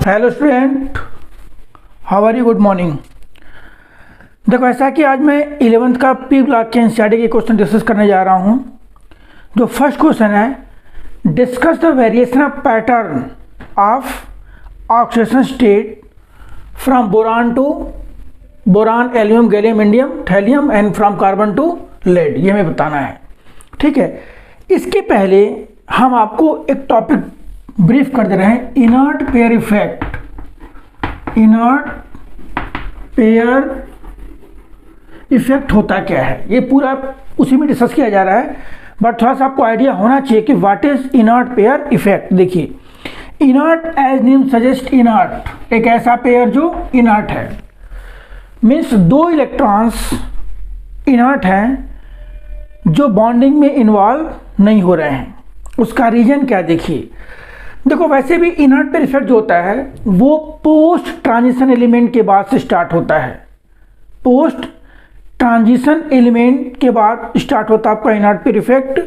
Hello student, how are you? Good morning. देखो, ऐसा कि आज मैं 11th का पी ब्लॉक के एनसीईआरटी के क्वेश्चन डिस्कस करने जा रहा हूँ। जो फर्स्ट क्वेश्चन है, discuss the variation of pattern of oxidation state from boron to boron, aluminium, gallium, indium, thallium and from carbon to lead. ये हमें बताना है, ठीक है। इसके पहले हम आपको एक टॉपिक ब्रीफ कर दे रहे हैं, inert pair effect. Inert pair effect होता क्या है, ये पूरा उसी में डिस्कस किया जा रहा है, बट थोड़ा सा आपको आइडिया होना चाहिए कि what is inert pair effect. देखिए, inert as name suggest, inert एक ऐसा पेयर जो इनर्ट है, मीन्स दो इलेक्ट्रॉन्स इनर्ट हैं जो बॉन्डिंग में इन्वॉल्व नहीं हो रहे हैं। उसका रीजन क्या, देखिए। देखो, वैसे भी इनर्ट पेयर इफेक्ट जो होता है वो पोस्ट ट्रांजिशन एलिमेंट के बाद से स्टार्ट होता है। पोस्ट ट्रांजिशन एलिमेंट के बाद स्टार्ट होता है आपका इनर्ट पेयर इफेक्ट,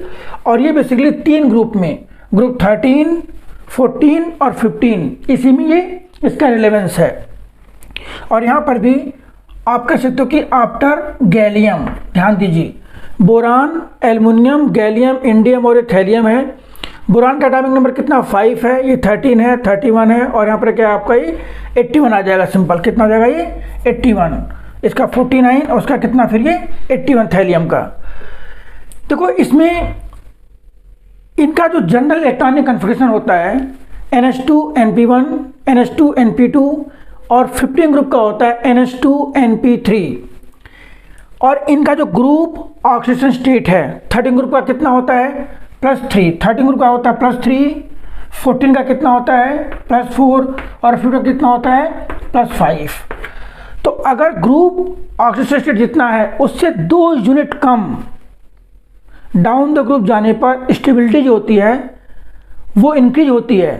और ये बेसिकली तीन ग्रुप में, ग्रुप 13, 14 और 15, इसी में ये इसका रिलेवेंस है। और यहाँ पर भी आप कह सकते हो कि आफ्टर गैलियम, ध्यान दीजिए, बोरान, एल्युमिनियम, गैलियम, इंडियम और ये थैलियम है। बोरान का एटॉमिक नंबर कितना, 5 है, ये 13 है, 31 है, और यहाँ पर क्या आपका ये 81 आ जाएगा। सिंपल कितना आ जाएगा ये 81, इसका 49 और उसका कितना फिर ये 81 थैलियम का। देखो, इसमें इनका जो जनरल इलेक्ट्रॉनिक कन्फिगरेशन होता है NH2 NP1, NH2 NP2 और 15 ग्रुप का होता है NH2 NP3। और इनका जो ग्रुप ऑक्सीडेशन स्टेट है 13 ग्रुप का कितना होता है, +3। 13 ग्रुप का होता है +3, 14 का कितना होता है +4 और 15 का कितना होता है +5। तो अगर ग्रुप ऑक्सीडेशन स्टेट जितना है उससे 2 unit come down the group जाने पर स्टेबिलिटी जो होती है वो इंक्रीज होती है,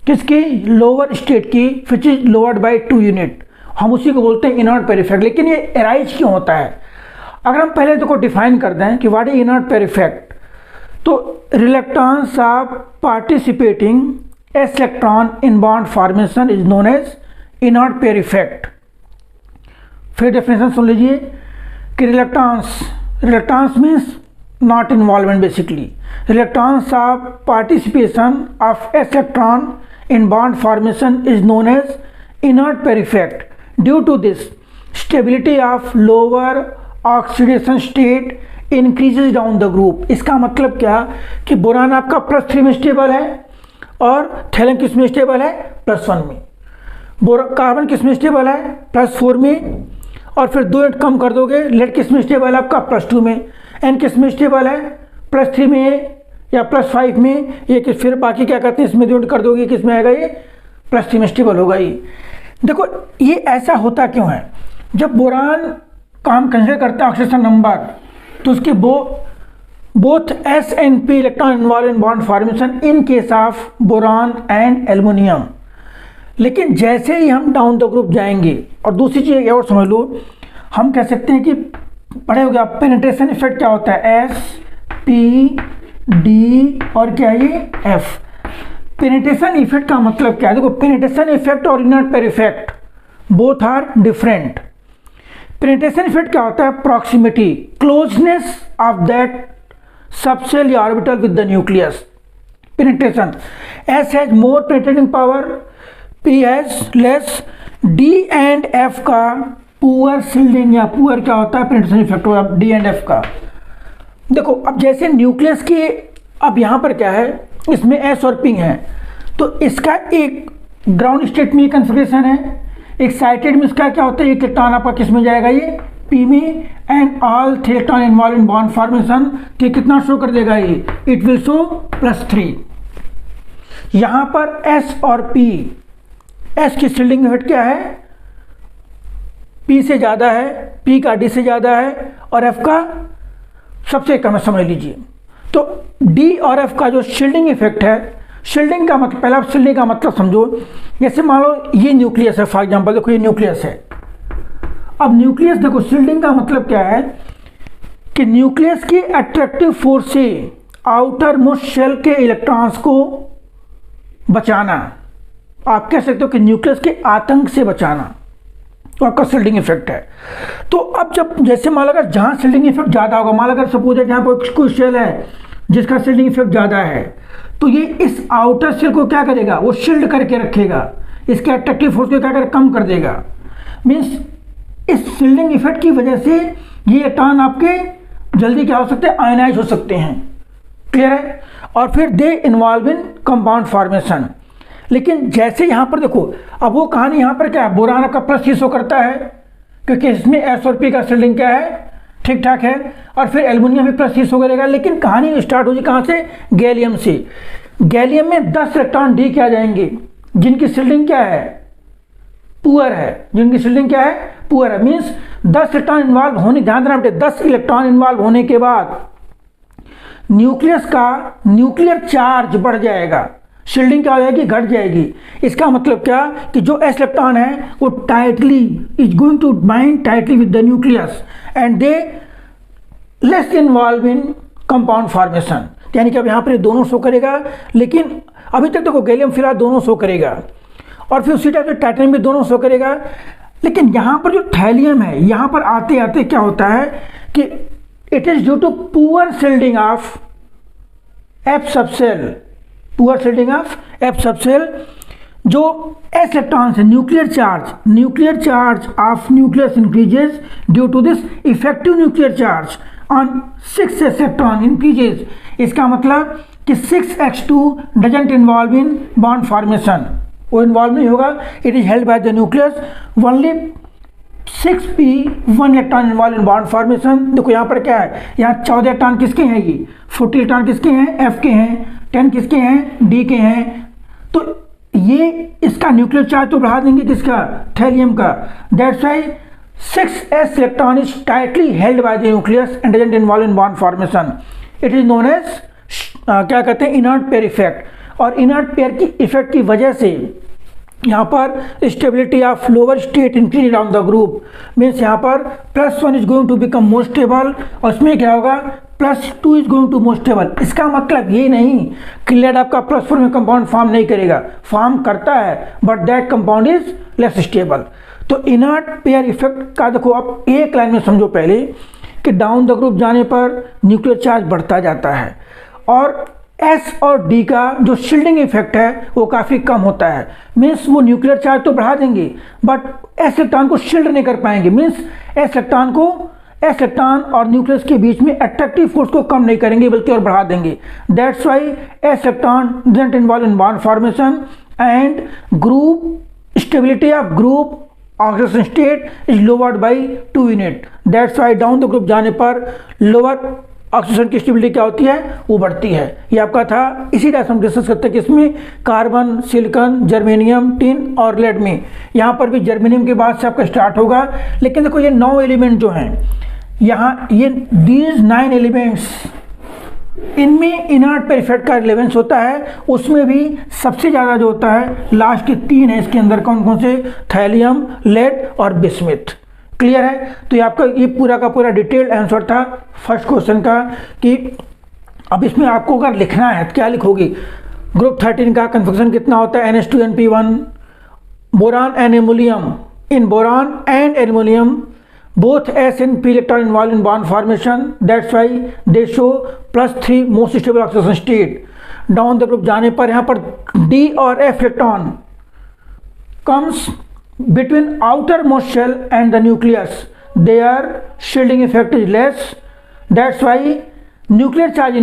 किसकी, लोअर स्टेट की, which is lowered by 2 unit. हम उसी को बोलते हैं इनर्ट पेयर इफेक्ट। लेकिन ये एराइज क्यों होता है, अगर हम पहले तो डिफाइन कर दें कि what is inert pair effect, तो reluctance of participating s electron in bond formation is known as inert pair effect. फिर डेफिनेशन सुन लीजिए कि reluctance means not involvement. Basically reluctance of participation of s electron in bond formation is known as inert pair effect. Due to this stability of lower oxidation state increases down the group. इसका मतलब क्या कि boron आपका +3 में stable है और thallium किस में स्टेबल है, +1 में। कार्बन किस में स्टेबल है, +4 में, और फिर 2 यूनिट कम कर दोगे, लेड किस में स्टेबल है आपका +2 में, एन किस में स्टेबल है +3 में या +5 में, ये कि फिर बाकी क्या करते हैं, इसमें 2 यूनिट कर दोगे, किस में आएगा ये +3 में स्टेबल होगा ये। देखो, ये ऐसा होता क्यों है, जब बोरान काम कंसिडर करता है ऑक्सीडेशन नंबर, तो उसके both S and P electron involve in bond formation in case of boron and aluminium. लेकिन जैसे ही हम डाउन द ग्रुप जाएंगे, और दूसरी चीज़ और समझ लो, हम कह सकते हैं कि पढ़े हो गया पेनिट्रेशन इफेक्ट क्या होता है, S P D और क्या ये F। पेनिट्रेशन इफेक्ट का मतलब क्या है, देखो, पेनिट्रेशन इफेक्ट और inert pair effect both are different. Penetration effect क्या होता है, proximity, closeness of that subshell या orbital with the nucleus. Penetration, S has more penetrating power, P has less. D and F का poor shielding या poor क्या होता है, penetration effect होगा D एंड F का। देखो, अब जैसे न्यूक्लियस की, अब यहाँ पर क्या है, इसमें S और P है, तो इसका एक ग्राउंड स्टेट में कन्फिगरेशन है, एक्साइटेड में इसका क्या होता है, एक इलेक्ट्रॉन आपका किस में जाएगा, ये P में, and all 3 electron involve in bond formation, तो कितना शो कर देगा ये, इट विल शो +3। यहाँ पर S और P, S की शील्डिंग इफेक्ट क्या है, P से ज़्यादा है, P का D से ज़्यादा है, और F का सबसे कम है, समझ लीजिए। तो D और F का जो शील्डिंग इफेक्ट है, शील्डिंग का मतलब, पहला शील्डिंग का मतलब समझो, जैसे मान लो ये न्यूक्लियस है, फॉर एग्जांपल देखो ये न्यूक्लियस है। अब न्यूक्लियस, देखो, शील्डिंग का मतलब क्या है कि न्यूक्लियस की अट्रैक्टिव फोर्स से आउटर मोस्ट शेल के इलेक्ट्रॉन्स को बचाना, आप कह सकते हो कि न्यूक्लियस के आतंक से बचाना, तो आपका शिल्डिंग इफेक्ट है। तो अब जब जैसे मान लो अगर जहाँ शिल्डिंग इफेक्ट ज़्यादा होगा, मान लो अगर सपोज है जहाँ पर कोई सेल है जिसका शिल्डिंग इफेक्ट ज़्यादा है, तो ये इस आउटर सेल को क्या करेगा, वो शिल्ड करके रखेगा, इसके अट्रैक्टिव फोर्स को क्या करेगा, कम कर देगा। मीन्स इस शिल्डिंग इफेक्ट की वजह से ये इलेक्ट्रॉन आपके जल्दी क्या हो सकते हैं, आयनाइज हो सकते हैं। क्लियर है। और फिर they involve in compound formation. लेकिन जैसे यहाँ पर देखो, अब वो कहानी यहाँ पर क्या है, बोरान आपका प्लस ही शो करता है क्योंकि इसमें एस और पी का शिल्डिंग क्या है, ठीक ठाक है, और फिर एल्युमिनियम भी प्लस ही शो करेगा। लेकिन कहानी स्टार्ट होगी कहाँ से, गैलियम से। गैलियम में 10 इलेक्ट्रॉन डी क्या जाएंगे जिनकी शिल्डिंग क्या है, पुअर है, जिनकी शिल्डिंग क्या है, पुअर है। मीन्स 10 इलेक्ट्रॉन इन्वॉल्व होने, ध्यान देना बेटे, 10 इलेक्ट्रॉन इन्वॉल्व होने के बाद न्यूक्लियस का न्यूक्लियर चार्ज बढ़ जाएगा, शिल्डिंग क्या हो जाएगी, घट जाएगी। इसका मतलब क्या कि जो एस इलेक्ट्रॉन है वो tightly is going to bind tightly with the nucleus and they less involve in compound formation. यानी कि अब यहाँ पर ये दोनों शो करेगा, लेकिन अभी तक देखो गैलियम फिलहाल दोनों शो करेगा, और फिर उसी टाइप से टाइटेनियम भी दोनों शो करेगा। लेकिन यहाँ पर जो थैलियम है, यहाँ पर आते आते क्या होता है कि it is due to poor shielding of f subshell, poor shielding of f subshell. जो एस इलेक्ट्रॉन है, nuclear charge of nucleus increases due to this effective nuclear charge on 6s electron increases. इसका मतलब कि 6s2 doesn't involve in bond formation, वो involve नहीं होगा। It is held by the nucleus, only 6p 1 electron involve in bond formation. देखो यहाँ पर क्या है, यहाँ 14 इलेक्ट्रॉन किसके हैं, ये 40 इलेक्ट्रॉन किसके हैं, f के हैं, 10 किसके हैं, d के हैं। तो ये इसका न्यूक्लियर चार्ज तो बढ़ा देंगे किसका, थैलियम का। That's why 6s electron is tightly held by the nucleus and doesn't involve in bond formation. It is known as क्या कहते हैं, इनर्ट पेयर इफेक्ट। और इनर्ट पेयर की इफेक्ट की वजह से यहाँ पर stability of lower state increase down the group. Means यहाँ पर +1 is going to become more stable, और उसमें क्या होगा, +2 is going to more stable. इसका मतलब ये नहीं कि लेड आपका +4 में कंपाउंड फॉर्म नहीं करेगा, फॉर्म करता है, but that compound is less stable. तो इनर्ट पेयर इफेक्ट का देखो, अब एक लाइन में समझो पहले कि डाउन द ग्रुप जाने पर न्यूक्लियर चार्ज बढ़ता जाता है, और एस और डी का जो शिल्डिंग इफेक्ट है वो काफ़ी कम होता है। मीन्स वो न्यूक्लियर चार्ज तो बढ़ा देंगे बट एस इलेक्ट्रॉन को शिल्ड नहीं कर पाएंगे। मीन्स एस इलेक्ट्रॉन और न्यूक्लियस के बीच में अट्रैक्टिव फोर्स को कम नहीं करेंगे बल्कि और बढ़ा देंगे। That's why S electron doesn't involve in bond formation and group stability of group oxygen state is lowered by 2 unit. That's why down the group जाने पर लोअर ऑक्सीजन की स्टेबिलिटी क्या होती है, वो बढ़ती है। ये आपका था, इसी तरह से हम डिस्कस करते हैं कि इसमें कार्बन, सिलिकॉन, जर्मेनियम, टिन और लेड में। यहाँ पर भी जर्मेनियम के बाद से आपका स्टार्ट होगा। लेकिन देखो ये 9 एलिमेंट जो हैं यहाँ, ये दीज 9 एलिमेंट्स, इनमें इनर्ट पेयर इफेक्ट का रिलेवेंस होता है। उसमें भी सबसे ज़्यादा जो होता है लास्ट के 3 है इसके अंदर, कौन कौन से, थैलियम, लेड और बिस्मिथ। क्लियर है। तो ये आपका ये पूरा का पूरा डिटेल्ड आंसर था फर्स्ट क्वेश्चन का कि अब इसमें आपको अगर लिखना है तो क्या लिखोगे, ग्रुप 13 का कन्फिग्रेशन कितना होता है, NH2NP1, boron and aluminium. In boron and aluminium both S and P electron involved in bond formation, that's why they show +3 most stable oxidation state। Down the group जाने पर यहाँ पर D और F electron comes between outermost shell and the nucleus, their shielding effect is less, that's why nuclear charge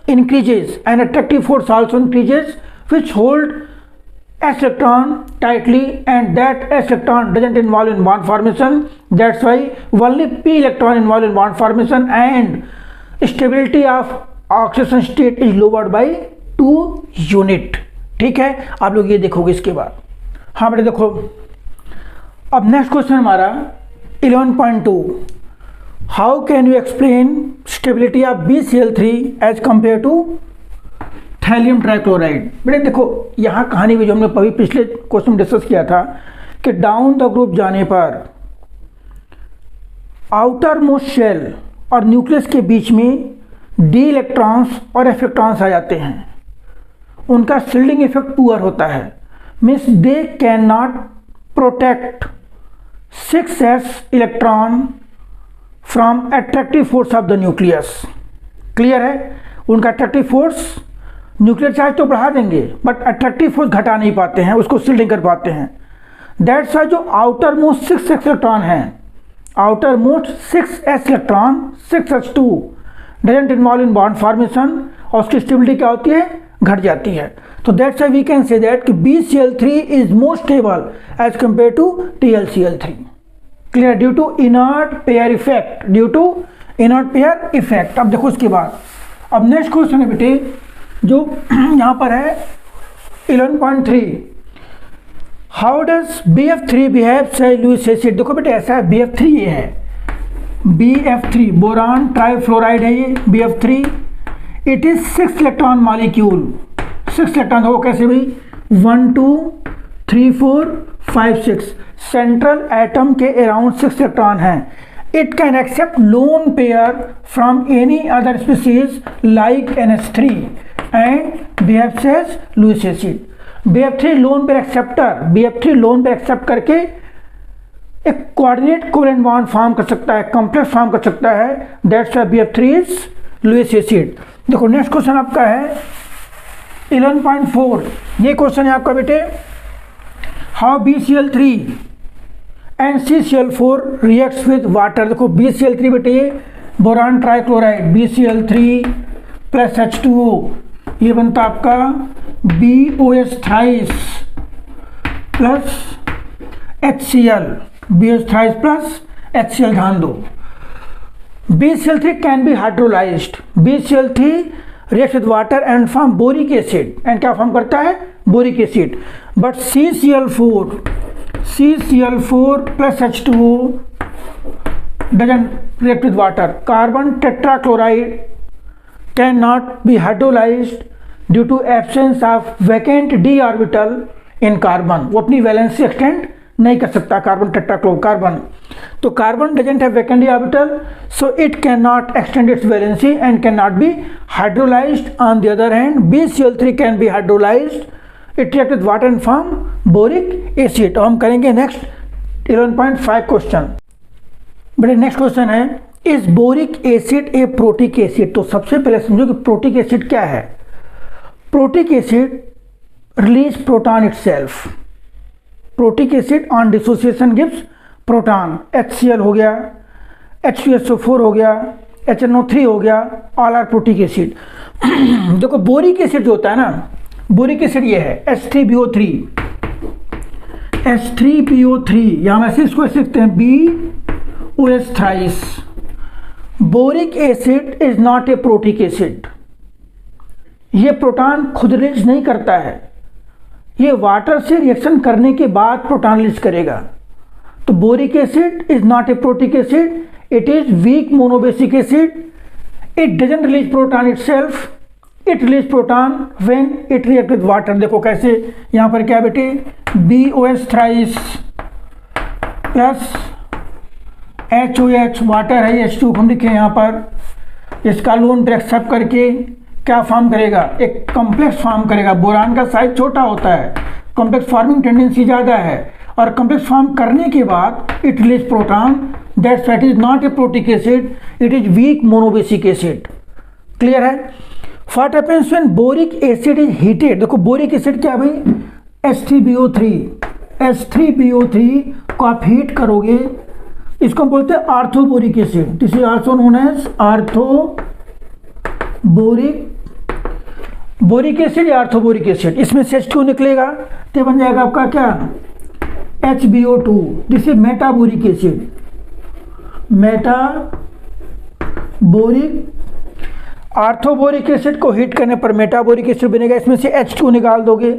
increases and attractive force also increases, which hold S electron tightly and that S electron doesn't involve in bond formation. That's why only P electron involved in bond formation and stability of oxidation state is lowered by 2 unit। ठीक है, आप लोग ये देखोगे इसके बाद। हाँ बेटे देखो, अब नेक्स्ट क्वेश्चन हमारा 11.2, how can you explain stability of BCl3 as compare to thallium trichloride. बेटे देखो यहाँ कहानी भी जो हमने अभी पिछले क्वेश्चन में डिस्कस किया था कि डाउन द ग्रुप जाने पर आउटर मोस्ट शेल और न्यूक्लियस के बीच में D इलेक्ट्रॉन्स और F इलेक्ट्रॉन्स आ जाते हैं, उनका शील्डिंग इफेक्ट पुअर होता है, means they can not protect 6s electron from attractive force of the nucleus. Clear है? उनका अट्रैक्टिव फोर्स, न्यूक्लियर चार्ज तो बढ़ा देंगे बट अट्रैक्टिव फोर्स घटा नहीं पाते हैं, उसको शील्डिंग कर पाते हैं। दैट्स वाई जो आउटर मोस्ट 6s इलेक्ट्रॉन हैं, outer most 6s electron 6s2 doesn't involve in bond formation और उसकी स्टेबिलिटी क्या होती है? घट जाती है। तो that's why we can say that कि BCl3 is more stable as compare to TlCl3। Clear? Due to inert pair effect, due to inert pair effect. अब देखो उसके बाद, अब नेक्स्ट क्वेश्चन है बेटे जो यहाँ पर है 11.3, हाउ डज BF3 बिहेव से लुईस एसिड। देखो बेटे ऐसा है, BF3 ये है, BF3 बोरान ट्राइफ्लोराइड है ये BF3। It is 6 electron molecule, 6 electron. हो कैसे भाई? 1 2 3 4 5 6 सेंट्रल एटम के अराउंड 6 इलेक्ट्रॉन हैं। It can accept lone pair from any other species like NH3 and BF6 Lewis acid. BF3 lone pair acceptor, BF3 lone pair accept करके एक coordinate covalent bond form कर सकता है, complex form कर सकता है। That's why BF3 is Lewis acid. देखो next question आपका है 11.4, ये क्वेश्चन है आपका बेटे, how BCl3 and CCl4 reacts with water. देखो BCl3 बेटे boron trichloride BCl3 plus H2O, ये बनता आपका BOH thrice plus HCl, BOH thrice plus HCl। ध्यान दो, BCl3 can be hydrolysed, BCl3 react with water and form boric acid, and क्या form करता है? Boric acid. But CCl4 plus H2O doesn't react with water. Carbon tetrachloride can not be hydrolysed due to absence of vacant d orbital in carbon. वो अपनी valency extend नहीं कर सकता carbon tetrachloride, carbon. तो carbon doesn't have vacant d orbital, so it can not extend it's valency and can not be hydrolysed. On the other hand BCl3 can be hydrolysed, it react with water and form boric acid. और हम करेंगे next 11.5 question. बड़े next question है, is boric acid A protic acid. तो सबसे पहले समझो कि प्रोटिक एसिड क्या है। Protic acid release proton itself. Protic acid on dissociation gives proton. HCl हो गया, H2SO4 हो गया, HNO3 हो गया, ऑल आर प्रोटिक एसिड। देखो बोरिक एसिड जो होता है ना, बोरिक एसिड ये है H3BO3, H3BO3, यहाँ वैसे इसको लिखते हैं BOH thrice. Boric acid is not a protic acid, ये प्रोटॉन खुद रिलीज नहीं करता है, ये वाटर से रिएक्शन करने के बाद प्रोटॉन रिलीज करेगा। तो boric acid is not a protic acid, it is weak monobasic acid, it doesn't release proton itself, it release proton when it react with water. देखो कैसे, यहाँ पर क्या बेटे, BOH thrice plus HOH, water है H2 हम लिखे यहाँ पर, इसका लोन पेयर एक्सेप्ट करके क्या फॉर्म करेगा? एक कॉम्प्लेक्स फॉर्म करेगा। बोरान का साइज छोटा होता है, कॉम्प्लेक्स फॉर्मिंग टेंडेंसी ज़्यादा है, और कॉम्प्लेक्स फॉर्म करने के बाद it release proton. That's why it is not a protic acid, it is weak monobasic acid. Clear है? What happens when boric acid is heated. देखो बोरिक एसिड क्या भाई, H3BO3 को आप हीट करोगे, इसको हम बोलते हैं orthoboric acid. This is also known as boric acid या आर्थोबोरिक एसिड। इसमें से H2 निकलेगा तो बन जाएगा आपका क्या, HBO2। This is metaboric acid, metaboric. Orthoboric acid को हीट करने पर मेटाबोरिक एसिड बनेगा, इसमें से H2 निकाल दोगे।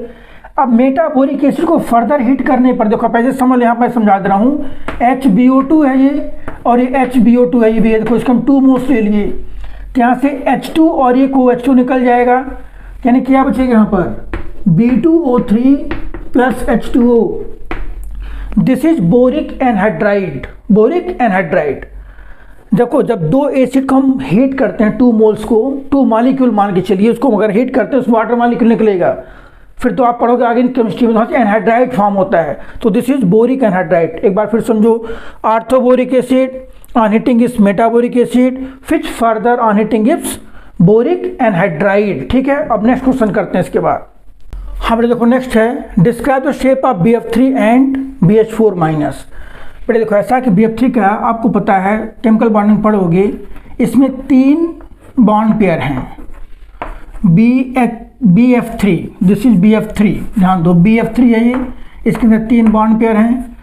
अब मेटाबोरिक एसिड को फर्दर हीट करने पर, देखो पहले समझ, यहाँ पर समझा दे रहा हूँ, HBO2 है ये और ये HBO2 है ये भी। देखो इसको हम 2 मोल्स ले लिए, तो यहाँ से H2 और ये OH2 निकल जाएगा, यानी क्या बचेगा यहाँ पर, B2O3 plus H2O। This is boric anhydride, boric anhydride. देखो जब दो एसिड को हम हीट करते हैं 2 मोल्स को, 2 मॉलिक्यूल मान के चलिए, उसको अगर हीट करते हैं उसमें वाटर मॉलिक्यूल निकलेगा, फिर तो आप पढ़ोगे आगे केमिस्ट्री में एनहाइड्राइड फॉर्म होता है, तो दिस इज बोरिक एनहाइड्राइड। एक बार फिर समझो, orthoboric acid on heating is metaboric acid, फिर further on heating is boric anhydride. ठीक है, अब नेक्स्ट क्वेश्चन करते हैं इसके बाद। हमारे देखो नेक्स्ट है describe the shape of BF3 and BH4 minus. बेटे देखो ऐसा कि BF3 का आपको पता है, केमिकल बॉन्डिंग पढ़ोगे, इसमें 3 बॉन्ड पेयर हैं। BF3, दिस इज BF3, ध्यान दो BF3 है ये, इसके अंदर 3 बॉन्ड पेयर हैं।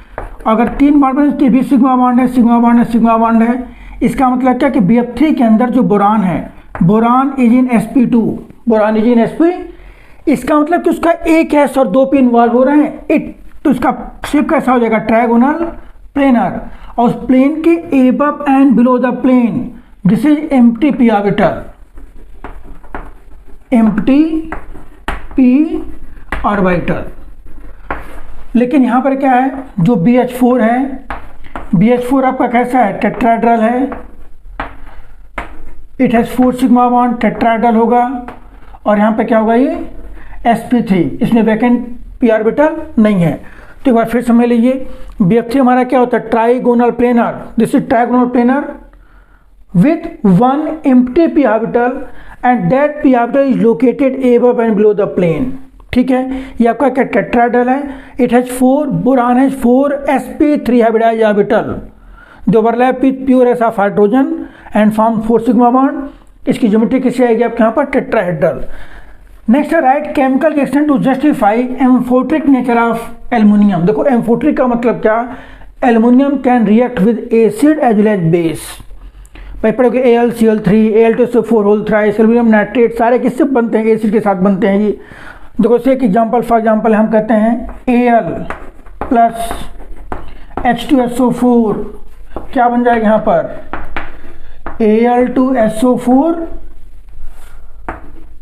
अगर 3 बॉन्ड पेयर तो भी सिग्मा बॉन्ड है, सिग्मा बॉन्ड है, सिग्मा बॉन्ड है। इसका मतलब क्या कि BF3 के अंदर जो बोरान है, boron is in sp2, boron is in sp, इसका मतलब कि उसका एक एस और 2 p इन्वॉल्व हो रहे हैं, तो इसका शेप कैसा हो जाएगा, ट्रायगोनल प्लेनर, और उस प्लेन के above and below the plane this is empty p orbital, empty p orbital. लेकिन यहाँ पर क्या है, जो BH4 है, BH4 आपका कैसा है, टेट्राहेड्रल है, it has 4 sigma bond, tetrahedral होगा। और यहाँ पे क्या होगा, ये sp3, इसमें वैकेंट p ऑर्बिटल नहीं है। तो एक बार फिर समझ लीजिए, BF3 हमारा क्या होता है, trigonal planar, this is trigonal planar with 1 empty p orbital and that p orbital is located above and below the plane। ठीक है, ये आपका क्या टेट्राहेड्रल है, it has 4, boron has 4 sp3 hybridised orbital, the overlap with pure s of hydrogen and form 4 sigma bond. इसकी geometry कैसे आएगी आपके यहाँ पर, टेट्राहेड्रल। नेक्स्ट है write chemical reaction to justify amphoteric nature of aluminium. देखो amphoteric का मतलब क्या, aluminium can react with acid as well as base. भाई पढ़ोगे AlCl3, Al2SO4 whole thrice, aluminium nitrate, सारे किससे बनते हैं, एसिड के साथ बनते हैं ये। देखो से एक एग्जांपल, फॉर एग्जांपल हम कहते हैं Al प्लस H2SO4, क्या बन जाएगा यहाँ पर, Al2SO4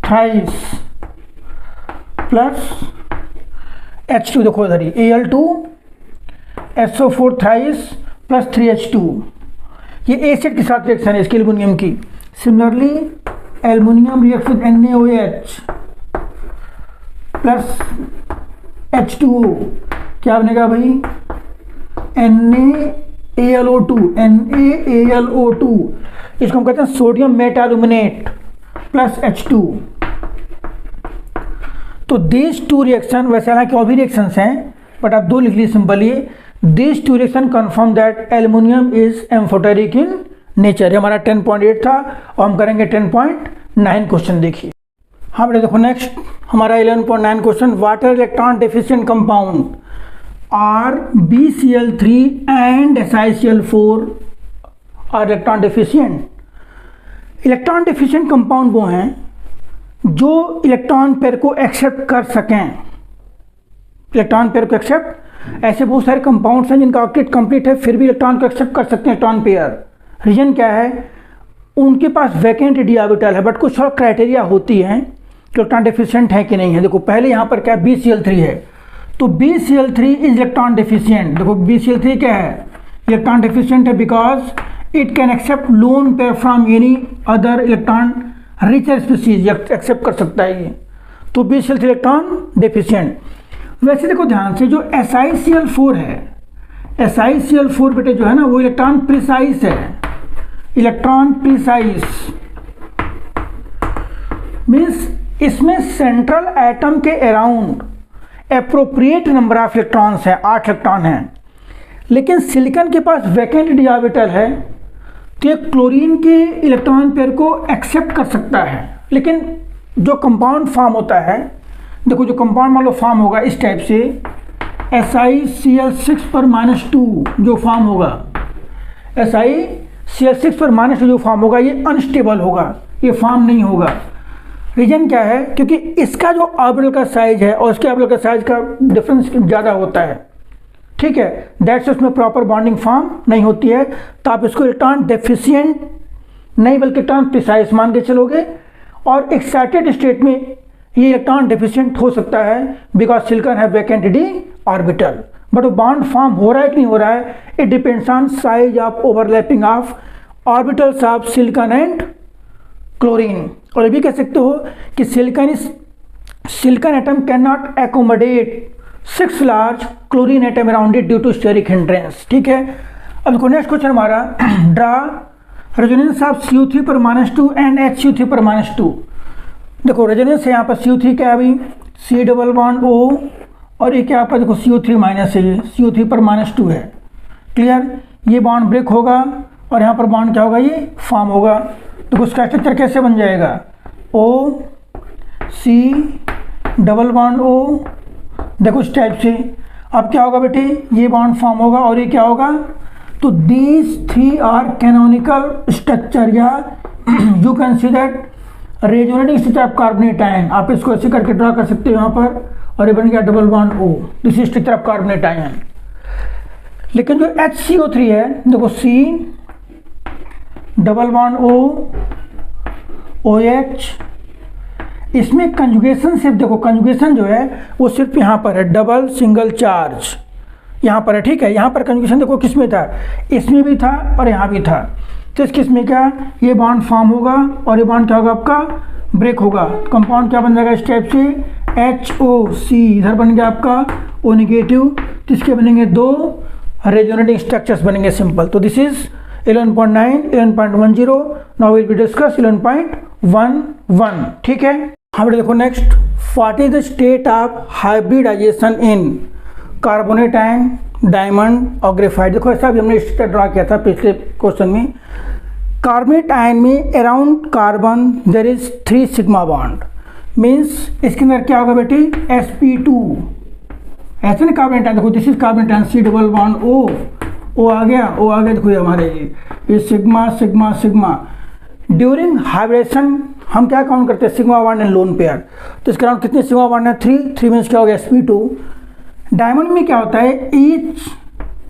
थ्राइस प्लस H2, देखो इधर ही Al2SO4 थ्राइस प्लस 3H2, ये एसिड के साथ रिएक्शन है इसके एल्युमिनियम की। Similarly aluminium react with NaOH plus H2O, क्या बनेगा भाई, NaAlO2, NaAlO2, इसको हम कहते हैं सोडियम मेटाल्यूमिनेट प्लस H2। तो दिस 2 रिएक्शन, वैसे हालांकि और भी रिएक्शंस हैं बट आप 2 लिख लीजिए simply, this 2 reaction confirm that aluminium is amphoteric in nature. हमारा 10.8 था और हम करेंगे 10.9 क्वेश्चन। देखिए हाँ बेटा देखो नेक्स्ट हमारा 11.9 question, what are electron deficient compound are BCl3 and SiCl4 are electron deficient. Electron deficient compound वो हैं जो इलेक्ट्रॉन पेयर को एक्सेप्ट कर सकें, इलेक्ट्रॉन पेयर को एक्सेप्ट। ऐसे बहुत सारे कंपाउंड्स हैं जिनका ऑक्टेट कंप्लीट है फिर भी इलेक्ट्रॉन को एक्सेप्ट कर सकते हैं इलेक्ट्रॉन पेयर। रीजन क्या है, उनके पास वैकेंट d ऑर्बिटल है, बट कुछ और क्राइटेरिया होती हैं कि इलेक्ट्रॉन डेफिशिएंट है कि नहीं है। देखो पहले यहाँ पर क्या है, BCl3 है, तो BCl3 इज इलेक्ट्रॉन डेफिशिएंट। देखो BCl3 क्या है, इलेक्ट्रॉन डेफिशिएंट है because it can accept lone pair from any other electron richer species, accept कर सकता है ये, तो BCl3 इलेक्ट्रॉन डेफिशिएंट। वैसे देखो ध्यान से, जो SiCl4 है, SiCl4 बेटे जो है ना वो इलेक्ट्रॉन प्रिसाइज है, इलेक्ट्रॉन प्रिसाइज मीन्स इसमें सेंट्रल एटम के around appropriate number of electrons हैं, 8 इलेक्ट्रॉन हैं। लेकिन सिलिकॉन के पास वैकेंट d ऑर्बिटल है तो ये क्लोरीन के इलेक्ट्रॉन पेयर को एक्सेप्ट कर सकता है। लेकिन जो कंपाउंड फॉर्म होता है, देखो जो कंपाउंड मान लो फॉर्म होगा इस टाइप से, SiCl6 पर -2 जो फॉर्म होगा, SiCl6 पर -2 जो फॉर्म होगा ये अनस्टेबल होगा, ये फॉर्म नहीं होगा। रीजन क्या है, क्योंकि इसका जो ऑर्बिटल का साइज है और इसके ऑर्बिटल का साइज का डिफरेंस ज़्यादा होता है, ठीक है, दैट्स उसमें प्रॉपर बॉन्डिंग फॉर्म नहीं होती है। तो आप इसको इलेक्ट्रॉन डेफिशिएंट नहीं बल्कि इलेक्ट्रॉन प्रिसाइज मान के चलोगे, और एक्साइटेड स्टेट में ये इलेक्ट्रॉन डेफिशिएंट हो सकता है बिकॉज सिलिकॉन है वैकेंट d ऑर्बिटल। बट वो बॉन्ड फॉर्म हो रहा है कि नहीं हो रहा है, it depends on size of overlapping of orbitals of silicon and chlorine. और ये भी कह सकते हो कि silicon atom can not accommodate 6 large chlorine atom around it due to steric hindrance. ठीक है, अब देखो नेक्स्ट क्वेश्चन हमारा, ड्रा रेजोनेंस ऑफ CO3 पर -2 एंड HCO3 पर -2। देखो रेजोनेंस है यहाँ पर CO3 क्या है अभी, C डबल बॉन्ड O, और ये क्या पर देखो CO3 माइनस है, ये CO3 पर -2 है। क्लियर, ये बॉन्ड ब्रेक होगा और यहाँ पर बॉन्ड क्या होगा, ये फॉर्म होगा। तो उसका स्ट्रक्चर कैसे बन जाएगा, O C double bond O, देखो इस टाइप से। अब क्या होगा बेटे, ये बॉन्ड फॉर्म होगा और ये क्या होगा, तो दीज 3 आर कैनोनिकल स्ट्रक्चर, या you can see that resonating structure of carbonate ion. आप इसको ऐसे करके ड्रा कर सकते हो यहाँ पर, और ये बन गया double bond O, this is structure of carbonate ion. लेकिन जो HCO3 है, देखो C double bond O OH, इसमें कंजुगेशन सिर्फ देखो, कंजुगेशन जो है वो सिर्फ यहाँ पर है, डबल सिंगल चार्ज यहाँ पर है। ठीक है, यहाँ पर कंजुगेशन देखो किस में था, इसमें भी था और यहाँ भी था। तो इस किस में क्या, ये बॉन्ड फॉर्म होगा और ये बॉन्ड क्या होगा आपका, ब्रेक होगा। कंपाउंड क्या बन जाएगा इस टाइप से, HOC, इधर बन गया आपका O नेगेटिव, तो इसके बनेंगे 2 रेजोनेटिंग स्ट्रक्चर्स बनेंगे सिंपल। तो this is 11.9, 11.10। Now will be discuss 11.11। ठीक है, हम देखो next, what is the state of hybridisation in carbonate ion, diamond और ग्रेफाइट। देखो ऐसा भी हमने स्ट्रक्चर ड्रा किया था पिछले क्वेश्चन में। कार्बोनेट आयन में around carbon there is 3 sigma bond, means इसके अंदर क्या होगा बेटी, sp2, ऐसे ना कार्बोनेट आयन, देखो this is carbonate ion, C double bond O आ गया, देखो ये हमारे ये sigma sigma sigma. During hybridisation हम क्या काउंट करते हैं, sigma bond and lone pair. तो इसके अराउंड कितने सिग्मा बॉन्ड है, 3 मीन्स क्या हो गया, sp2। डायमंड में क्या होता है, each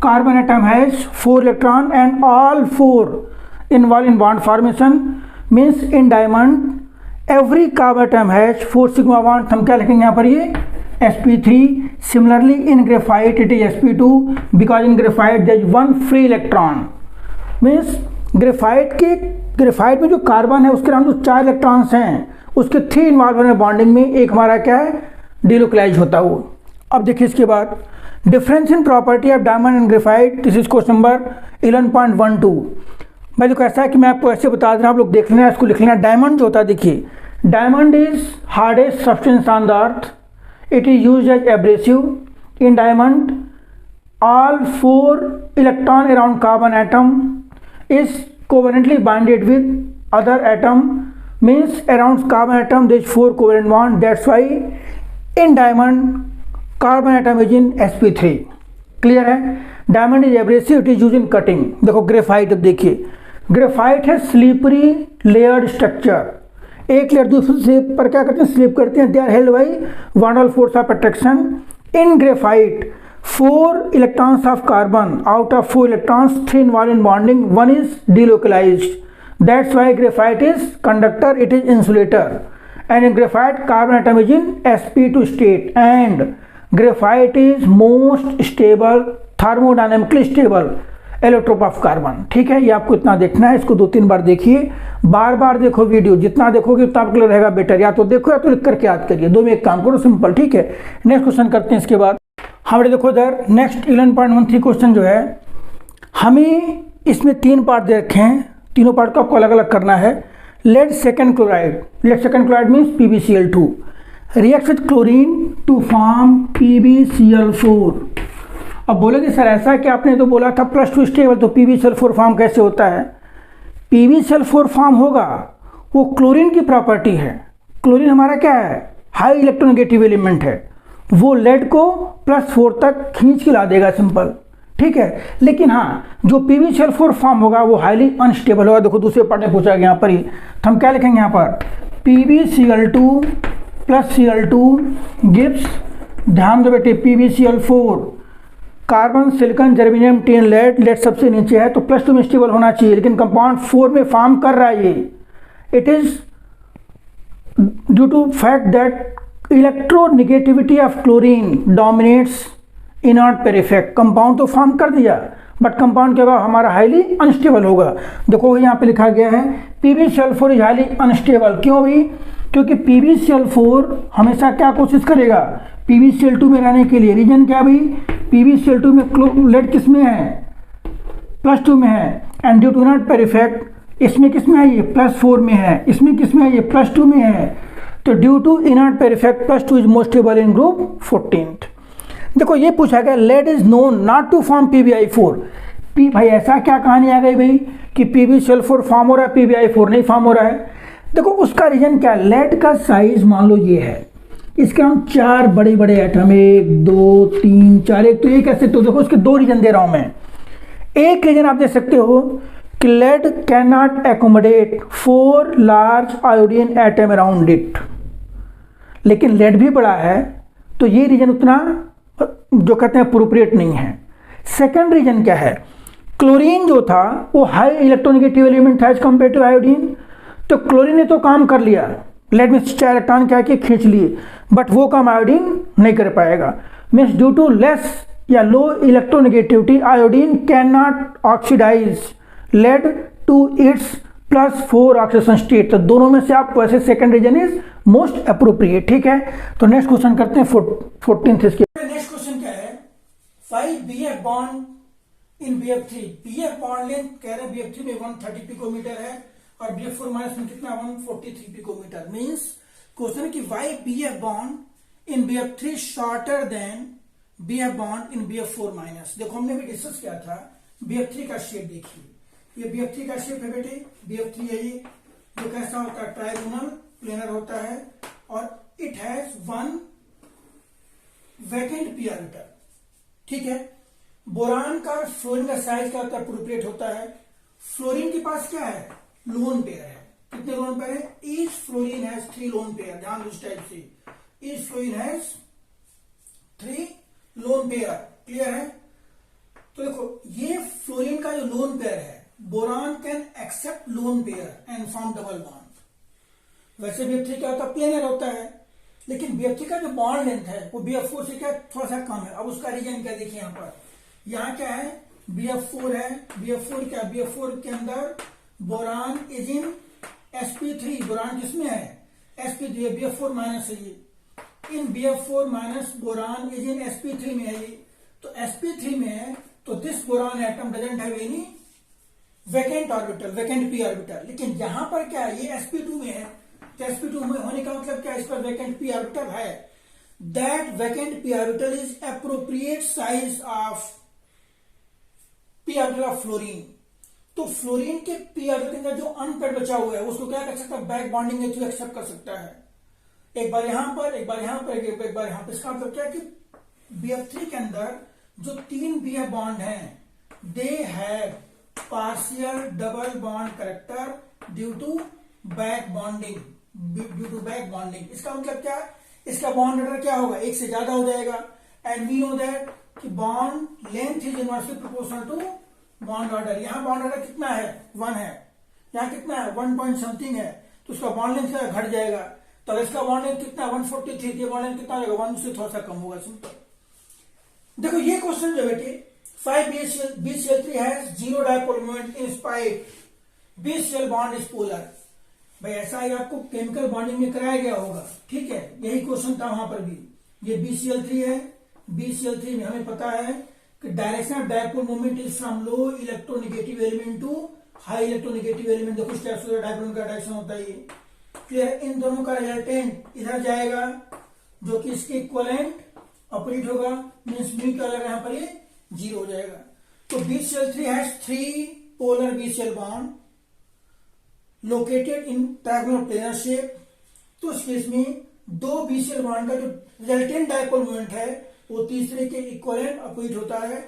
carbon atom has 4 electron and all 4 involve in bond formation, means in diamond every carbon atom has 4 sigma bond. हम क्या लिखेंगे यहाँ पर, ये sp3। Similarly in graphite it is sp2, because in graphite there is 1 free electron. Means graphite में जो carbon है उसके अराउंड जो 4 इलेक्ट्रॉन्स हैं, उसके 3 इन्वॉल्व होने बॉन्डिंग में, एक हमारा क्या है, डिलोकलाइज होता हो। अब देखिए इसके बाद, difference in property of diamond and graphite, this is question number 11.12। मैं देखो ऐसा है कि मैं आपको ऐसे बता दे रहा हूँ, आप लोग देख लेना, इसको लिख लेना। डायमंड जो होता है, देखिए diamond is hardest substance on the earth, it is used as abrasive. In diamond all 4 electron around carbon atom is covalently bonded with other atom, means around carbon atom there is 4 covalent bond, that's why in diamond carbon atom is in sp3। Clear है, diamond is abrasive, it is use in cutting. देखो graphite, अब देखिए graphite है slippery layered structure, एक layer दूसरे पर क्या करते हैं, स्लिप करते हैं, they are held by van der Waals of attraction. In graphite 4 electrons of carbon, out of 4 electrons 3 involved in bonding, 1 is delocalized, that's why graphite is conductor, it is insulator, and in graphite carbon atom is in sp2 state, and graphite is most stable, thermodynamically stable allotrope of carbon. ठीक है, ये आपको इतना देखना है, इसको 2-3 बार देखिए, बार बार देखो वीडियो, जितना देखोगे उतना आपको रहेगा बेटर। या तो देखो या तो लिख करके याद करिए, दो में एक काम करो, सिंपल। ठीक है, नेक्स्ट क्वेश्चन करते हैं इसके बाद। हमारे देखो इधर नेक्स्ट 11.13 क्वेश्चन जो है, हमें इसमें 3 पार्ट दे रखे हैं, तीनों पार्ट को आपको अलग अलग करना है। Lead second chloride, lead second chloride means PbCl2 react with chlorine to form PbCl4। अब बोलेंगे सर ऐसा है कि आपने तो बोला था +2 स्टेबल, तो PbCl4 फॉर्म कैसे होता है? PbCl4 फॉर्म होगा, वो क्लोरीन की प्रॉपर्टी है। क्लोरीन हमारा क्या है, हाई इलेक्ट्रोनेगेटिव एलिमेंट है, वो लेड को +4 तक खींच के ला देगा, सिंपल। ठीक है, लेकिन हाँ जो PbCl4 फॉर्म होगा वो हाईली अनस्टेबल होगा। देखो दूसरे पार्ट में पूछा गया यहाँ पर ही, तो हम क्या लिखेंगे यहाँ पर, PbCl2 + Cl2 गिव्स, ध्यान दो बेटे, PbCl4 carbon silicon germanium tin lead, lead सबसे नीचे है तो +2 में स्टेबल होना चाहिए, लेकिन कंपाउंड 4 में फॉर्म कर रहा है ये। It is due to fact that electronegativity of chlorine dominates inert pair effect. Compound तो फॉर्म कर दिया बट कंपाउंड क्या होगा, हमारा हाईली अनस्टेबल होगा। देखो यहाँ पे लिखा गया है PbCl4 इज हाईली अनस्टेबल। क्यों भाई? क्योंकि PbCl4 हमेशा क्या कोशिश करेगा, PbCl2 में रहने के लिए। रीजन क्या भाई, PbCl2 में लेड किस में है, +2 में है, and due to inert pair effect इसमें किस में है, ये +4 में है, इसमें किस में है, ये +2 में है। तो due to inert pair effect +2 is most stable in group 14th। देखो ये पूछा गया lead is known not to form PbI4। भाई ऐसा क्या कहानी आ गई भाई कि PbCl4 फॉर्म हो रहा है, PbI4 नहीं फॉर्म हो रहा है। देखो उसका रीजन क्या है, लेड का साइज मान लो ये है, इसके हम 4 बड़े बड़े एटम, 1 2 3 4, एक तो ये कह सकते हो। देखो उसके 2 रीजन दे रहा हूं मैं। एक रीजन आप दे सकते हो कि lead can not accommodate 4 large iodine atom around it, लेकिन लेड भी बड़ा है, तो ये रीजन उतना जो कहते हैं अप्रोप्रिएट नहीं है। सेकंड रीजन क्या है, क्लोरीन जो था वो हाई इलेक्ट्रोनेगेटिव एलिमेंट था एज कंपेयर टू आयोडीन, तो क्लोरीन ने तो काम कर लिया, लेड में 4 इलेक्ट्रॉन क्या किए, खींच लिए, बट वो काम आयोडीन नहीं कर पाएगा। मीन्स ड्यू टू लेस या low electronegativity iodine can not oxidise lead to its +4 oxidation state. तो दोनों में से आपको ऐसे second reason is most appropriate. ठीक है, तो नेक्स्ट क्वेश्चन करते हैं 14th इसके। नेक्स्ट क्वेश्चन क्या है, 5 BF bond in BF3। BF bond length कह रहे हैं BF3 में 130 पिकोमीटर है और BF4 माइनस में कितना 143 पिकोमीटर। मीन्स क्वेश्चन है कि why BF bond in BF3 shorter than BF bond in BF4 minus. देखो हमने भी डिस्कस किया था BF3 का शेप, देखिए ये BF3 का शेप है बेटे, BF3 है ये, जो कैसा होता है, ट्राइगोनल प्लेनर होता है और it has 1 vacant p orbital. ठीक है, बोरान का फ्लोरीन का साइज क्या होता है, अप्रोप्रिएट होता है। फ्लोरीन के पास क्या है, लोन पेयर है। कितने लोन पेयर है, each fluorine has 3 lone pair. ध्यान दो इस टाइप से, each fluorine has 3 lone pair. Clear है? तो देखो ये फ्लोरीन का जो लोन पेयर है, boron can accept lone pair and form double bond. वैसे BF3 क्या होता है, प्लेनर होता है, लेकिन BF3 का जो बॉन्ड लेंथ है वो BF4 से क्या थोड़ा सा कम है। अब उसका रीजन क्या, देखिए यहां पर, यहां क्या है, BF4 है, BF4 क्या, BF4 के अंदर boron is in sp3। Boron किसमें है, sp3, BF4 माइनस है ये, इन BF4 minus boron is in sp3 में है ये। तो sp3 में है तो this boron atom doesn't have any vacant orbital, vacant p orbital. लेकिन यहां पर क्या है, ये sp2 में है, तो sp2 में होने का मतलब क्या, इस पर वैकेंट p ऑर्बिटल है। That vacant p orbital is appropriate size of p orbital of fluorine. तो फ्लोरीन के p ऑर्बिटल का जो अनपेड बचा हुआ है उसको क्या कर सकता है, बैक बॉन्डिंग के थ्रू एक्सेप्ट कर सकता है। एक बार यहां पर, एक बार यहां पर, एक बार यहां पर। इसका मतलब क्या है कि BF3 के अंदर जो 3 BF बॉन्ड हैं, they have partial double bond character due to back bonding, due to back bonding. इसका मतलब क्या है, इसका बॉन्ड ऑर्डर क्या होगा, एक से ज्यादा हो जाएगा। एंड वी नो दैट कि bond length is inversely proportional to bond order. यहां बॉन्ड ऑर्डर कितना है, 1 है, यहां कितना है, 1 पॉइंट समथिंग है, तो उसका बॉन्ड लेंथ क्या घट जाएगा। तो इसका बॉन्ड लेंथ कितना, 143, ये बॉन्ड लेंथ कितना हो जाएगा, 1 से थोड़ा सा कम होगा, सिंपल। देखो ये क्वेश्चन जो बेटे, 5 BCl3 has 0 dipole moment in spite BCl bond is polar। भाई ऐसा ही आपको केमिकल बॉन्डिंग में कराया गया होगा। ठीक है, यही क्वेश्चन था वहां पर भी। ये BCl3 है, BCl3 में हमें पता है कि direction of dipole moment is from low electronegative element to high electronegative element. देखो इस टाइप से डायपोल का डायरेक्शन होता है ये। क्लियर, इन दोनों का रिजल्टेंट इधर जाएगा जो कि इसके इक्वलेंट अपोजिट होगा, मीन्स म्यू क्या लगा यहाँ पर, ये 0 हो जाएगा। तो BCl3 has 3 polar BCl bond located in triangular planar shape. तो इस केस में 2 BCl बॉन्ड का जो रिजल्टेंट डायपोल मोमेंट है वो तीसरे के इक्वलेंट अपोजिट होता है।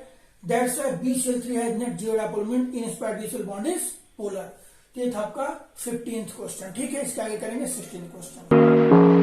That's why BCl3 has net 0 dipole moment in spite BCl bond is polar. ये था आपका 15th क्वेश्चन। ठीक है, इसके आगे करेंगे 16th क्वेश्चन।